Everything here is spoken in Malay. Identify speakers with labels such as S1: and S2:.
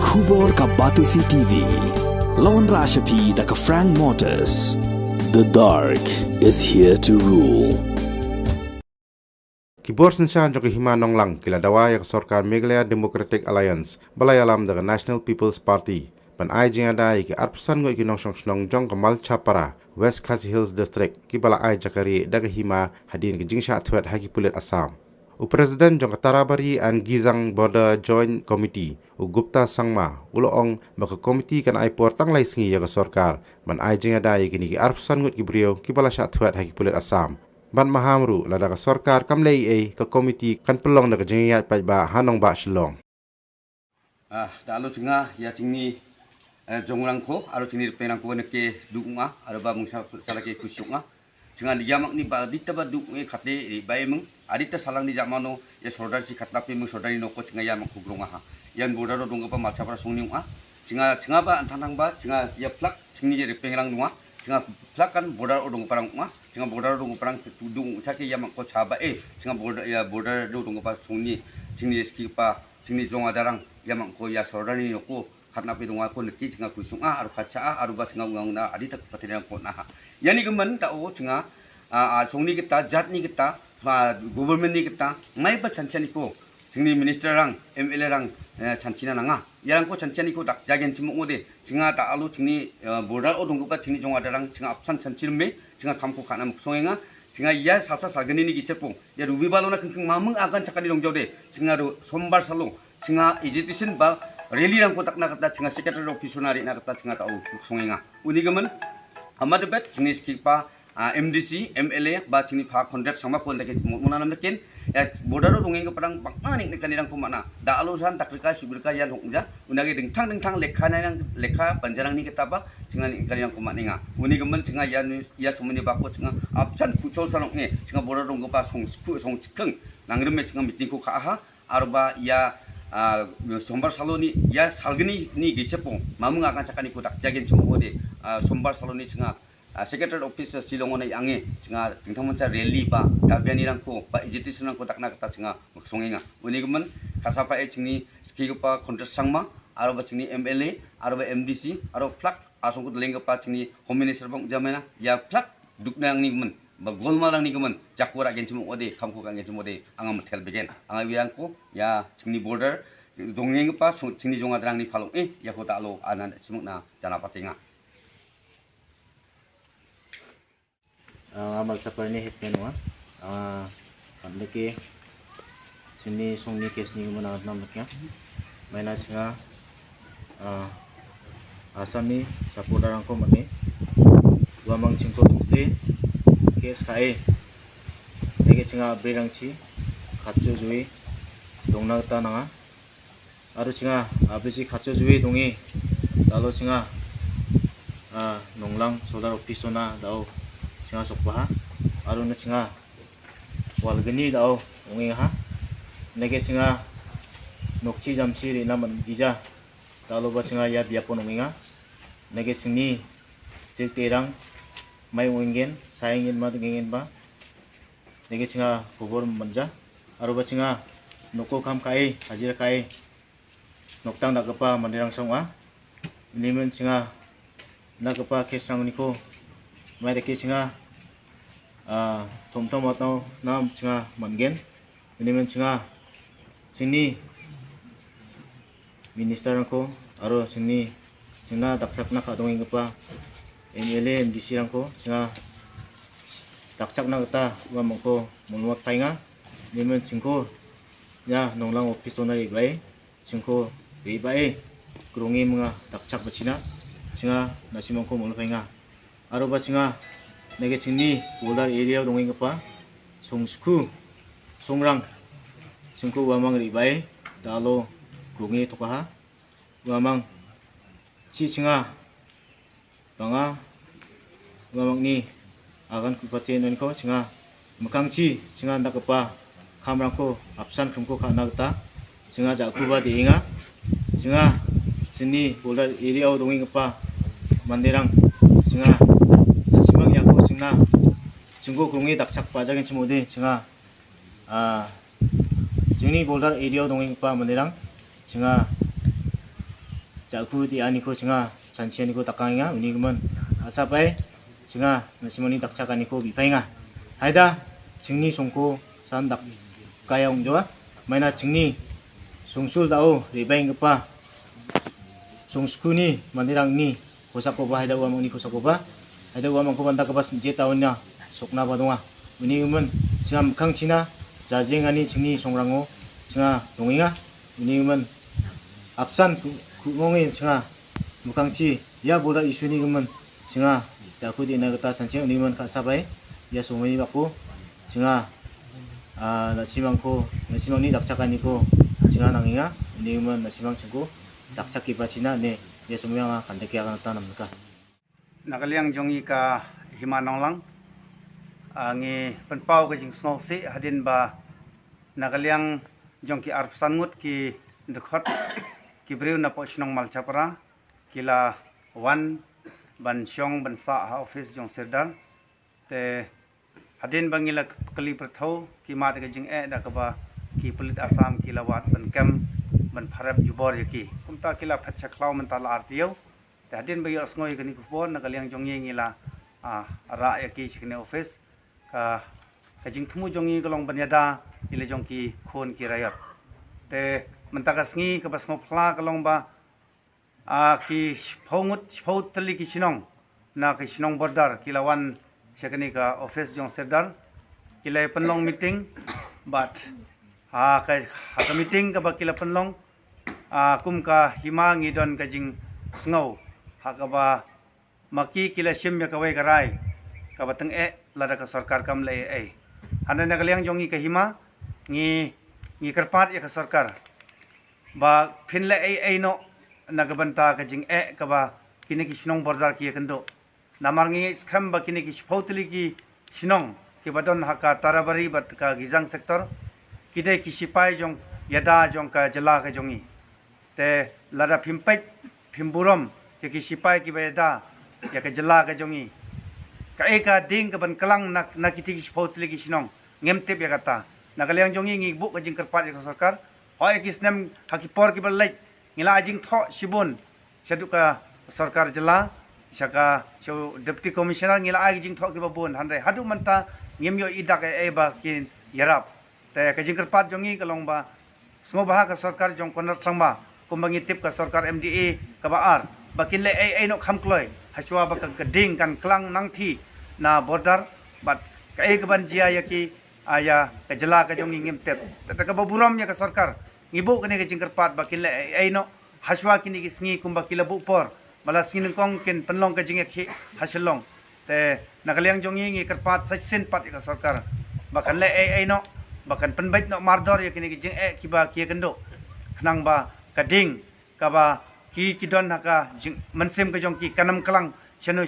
S1: Kubor ka Batisi TV. Lawan Rashapi da ka Frank Motors. The dark is here to rule.
S2: Kibor sensa jok himanong lang kila dawa yak Sarkar Meghalaya Democratic Alliance balai alam daga National People's Party pan ai jing ada ki arpsan ngoi ki nong song jong kamal chapara West Khasi Hills District ki bala ai jakari daga hima hadin ki jingsha thwat haki pulit Assam. President jong Tarabari and Gizang Border Joint Committee u Gupta Sangma uloong baka committee kan ai portang lai singi yak Sarkar man ai jing ada ki ni ki arpsan ngot ki brio ki bala sha thwat haki pulit Assam. Ban mahamru la daga Sarkar kamlei ka komiti kan pelong daga jengiyat pajba hanong ba shilong.
S3: Dalo jinga ya jingni jongrangko aro jingni penangko neke duunga aro ba mungsa salake kusyunga jinga liyamak ni ba dita ba duunge khate bai mung adita salang ni jamano ya sordar si khatna pe mung sordari noko jinga yamak kugrunga ha yan bodaro dongga ba machapra songniunga jinga ba antanang ba jinga ya plak jingni je pengrang nuwa jinga plak kan bodar odong parang unga jinga bodar odong parang tudung chake yamak ko chaba jinga bodar odong pa songni jingni ski pa jingni jonga darang yamak ko ya sordari noko khatna pe donga ko neki jinga kusunga aru kacha aru ba jinga ungna adi tak patirang ko na yani gemen ta o jinga songni kita jatni kita government ni kita mai ba chanchani ko jingni minister rang MLA rang chanchina nanga yang ko chanchani ko dak jagen chimode jinga ta alu jingni border odong ba jingni jonga darang jinga apsan chanchilme jinga kamko khana muksongenga jinga ya salsa salgani ni gisepo ya rubi balona kengkeng mameng akan cakani dongjode jinga ro sombar salo jinga agitation ba rally rang kotak na kata jinga secretary office nari na kata jinga tau songenga uni gemen amad bet jingni skipa MDC MLA ba jingni pha contract sama ko ndake mona nam ken ya bodaro dongeng parang bangani ne kanirang ko mana da alusan takrika sugurka yan hongja unage dingtang lekha nang lekha panjarang ni kita ba jinga ni kanirang ko maninga uni gemen jinga ya sumuni ba ko jinga apsan kuchol salong nge jinga bodaro dong ba song chikeng nangreme jinga meeting ko kha arba ya sombar saloni ya salgini ni gisepo mamung akan cakani ko dak jagen chomode sombar saloni jinga secretary office silongon ai ange jinga dingtangmancha rally ba dabiani rangko ba agitation rangko dakna kata jinga songenga uni gemen kasapa jingni skigopa contract sangma aro ba jingni MLA aro ba MDC aro plak asongko lenggopa jingni home minister bang jamena ya plak duknang ni gemen ba golmalang ni gemen jakura genchimo ode kamko kang genchimo ode angam tel begen anga wiangko ya jingni border dongeng pa jingni jonga drang ni phalong ya ko talo anan simukna jana patinga
S4: amal saparni hepmenwa andeke sini songni kesni mana namnya maina singa asami sapodarangko mane wamang singko tukte kes kai nege singa abrangchi khatcho jui dongna ta nanga aru singa abisi khatcho jui dongi dalo singa nonglang sodar ofisona dao singa sokpa aru na singa walgani dao ongi ha nege singa nokchi jamchi rina man ija dalo ba singa ya biapon ongi nga nege singni terang mai ongen sayangin ma dengin ba nege singa kubur manja aru ba singa noko kam kai hajira kai noktang dagapa mandirang songa nimen singa nagapa kesang niko mai deke singa tomtom atau nam singa mangen ini men singa sini minister ko aro sini singa daksak na kadong ingpa MLA MDC ko singa daksak na kata wa mongko monwat tainga ini men singko ya nonglang office na ibai singko ibai krungi mga daksak bacina singa nasimongko monpainga aro ba singa nege jingni border area dongeng pa songsku songrang singko wamang ribai dalo grungi tokaha wamang si singa banga wamang ni akan kupati nonko singa mekangci singa ndakapa kamrangko apsan krumko kana gata singa jakuba deinga singa sini border area dongeng pa mandirang singa nasimang yako singa 중국 공이 낙착 빠자긴 치모디 제가 증리 볼달 에리어 동행과 문이랑 제가 jaku di ani ko singa sanchian ko takanginga uni gumen asapai singa nasimoni dakchakan ko bipainga haida jingni songko san dak kayong joa maina jingni sungsul dao ribaing pa sungskuni mandirangni kosako ba haida uamoni kosako ba haida uamang ko banda kabas je taunnya sokna badonga uni gumen singa mkhang china jajengani jingni songrango singa donginga uni gumen apsan 구멍이 singa mukangchi ya boda isu ni gumen singa jaku di nagata sanche ni gumen kasabai ya songoni bakku singa nasimangko nasimangni dakchakani ko singa nanginga ni gumen nasimang chengko dakchaki bachina ne ya semuanya kandeki akan tanamka
S5: nagaliang jongi ka himanonglang ngi penpau ke jing snowsi hadin ba nagaliang jongki arpsangut ki dekhot Kibriu na po sinong malchapra kila wan ban syong ban sa office jong serdar te hadin bangila kali perthau ki mat ke jing da ka ba ki pulit asam kila wat ban kam ban pharap jubor yaki kumta kila phacha klaw man ta lar tiyo te hadin bagi asngoi kani kupon na kaliang jong ngila ra yaki chikne office ka jing thumu jong ngi kolong ban yada ile jong ki khon ki rayat te mentakas ngi ke pas ngopla kalong ba ki shpau tali ki sinong na ki sinong bordar kilawan syakani ka office jong serdar kila penlong meeting but ka meeting ka ba kila penlong kum ka hima ngi don ka jing sngow ka ba maki kila sim ya ka wai karai ka bateng lada ka sarkar kam le hana na kaliang jong ngi ka hima ngi karpat ya ka sarkar ba pinle no nagabanta ka jing ka ba kini ki sinong bordar ki kendo namar ngi skam ba kini ki shpautli ki sinong ki badon haka tarabari bat ka gizang sektor kide ki sipai jong yada jong ka jala ka jongi te lada pimpai pimburom ki sipai ki beda ya ka jala ka jongi ka ding ka ban kalang na kiti ki shpautli ki sinong ngemtep ya kata nagaliang jongi ngi bu ka jing karpat ya ka sarkar hoy kisnem hakipor ki balai ngila ajing tho sibun shaduka sarkar jela shaka so deputy commissioner ngila ajing tho ki babun handai hadu manta ngemyo idak ba kin yarap te ka jing karpat jongi kalong ba smo bah ka sarkar jong konar sangba kumbangi tip ka sarkar MDA ka baar bakin le no khamkloi hachwa ba ka ding kan klang nang thi na border bat ka ka ban jia yaki aya ka jela ka jongi ngimtep ta ka baburam ya ka sarkar ngibu kini ke jingkerpat bakin le no haswa kini ki sngi kumba kila bu por mala singin kong ken penlong ka jingek hi hasilong te nakaliang jongi ngi kerpat sachin pat ka sarkar bakan le no bakan penbait no mardor ya kini ki jing kiba ki kendo khnang ba kading ka ba ki kidon haka mensem ka jong ki kanam klang cheno